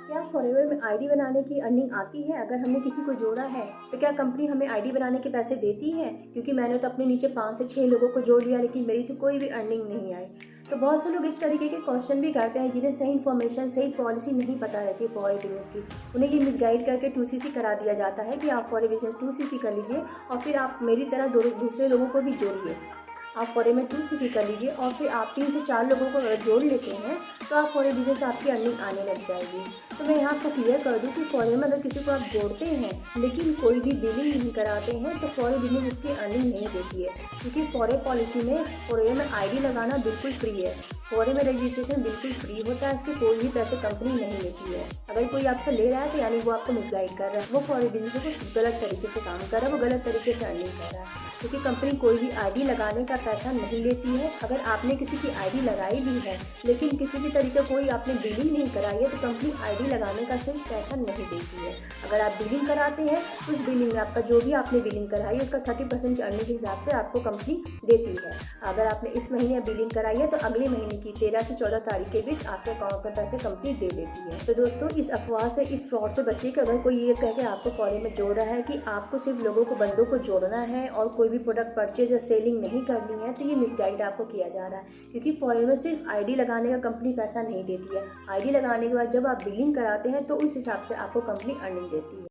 क्या फॉरएवर में आईडी बनाने की अर्निंग आती है? अगर हमने किसी को जोड़ा है तो क्या कंपनी हमें आईडी बनाने के पैसे देती है? क्योंकि मैंने तो अपने नीचे 5 से 6 लोगों को जोड़ लिया लेकिन मेरी तो कोई भी अर्निंग नहीं आई। तो बहुत से लोग इस तरीके के क्वेश्चन भी करते हैं जिन्हें सही इन्फॉर्मेशन, सही पॉलिसी नहीं पता रहती है फॉर बिजनेस की। उन्हें ये मिसगाइड करके 2CC करा दिया जाता है कि आप फॉर बिजनेस 2CC कर लीजिए और फिर आप मेरी तरह दूसरे लोगों को भी जोड़िए। आप फॉरे में 2CC कर लीजिए और फिर आप 3 से 4 लोगों को अगर जोड़ लेते हैं तो आप फॉरे बिजनेस से आपकी अर्निंग आने लग जाएगी। तो मैं यहाँ आपको क्लियर कर दूँ कि फॉरे में अगर किसी को आप जोड़ते हैं लेकिन कोई भी बिलिंग नहीं कराते हैं तो फॉरे बिजनेस इसकी अर्निंग नहीं देती है, क्योंकि फॉरे पॉलिसी में फॉरे में आईडी लगाना बिल्कुल फ्री है। फॉरे में रजिस्ट्रेशन बिल्कुल फ्री होता है, इसके कोई भी पैसे कंपनी नहीं लेती है। अगर कोई आपसे ले रहा है तो यानी वो आपको मिसगाइड कर रहा है, वो फॉरे बिजनेस को गलत तरीके से काम कर रहा है, वो गलत तरीके से अर्निंग कर रहा है, क्योंकि कंपनी कोई भी आईडी लगाने का पैसा नहीं लेती है। अगर आपने किसी की आईडी लगाई भी है लेकिन किसी भी तरीके कोई आपने बिलिंग नहीं कराई है तो कंपनी आईडी लगाने का सिर्फ पैसा नहीं देती है। अगर आप बिलिंग कराते हैं तो उस बिलिंग में आपका जो भी आपने बिलिंग कराई है उसका 30% की अर्निंग के हिसाब से आपको कंपनी देती है। अगर आपने इस महीने बिलिंग कराई है तो अगले महीने की 13 से 14 तारीख के बीच आपके अकाउंट में पैसे कंपनी दे देती है। तो दोस्तों, इस अफवाह से, इस फ्रॉड से बचिए कि अगर कोई ये कह के आपको फॉरे में जोड़ रहा है कि आपको सिर्फ लोगों को, बंदों को जोड़ना है और कोई भी प्रोडक्ट परचेज या सेलिंग नहीं करनी है, तो ये मिसगाइड आपको किया जा रहा है। क्योंकि फॉरेन में सिर्फ आईडी लगाने का कंपनी पैसा नहीं देती है। आईडी लगाने के बाद जब आप बिलिंग कराते हैं तो उस हिसाब से आपको कंपनी अर्निंग देती है।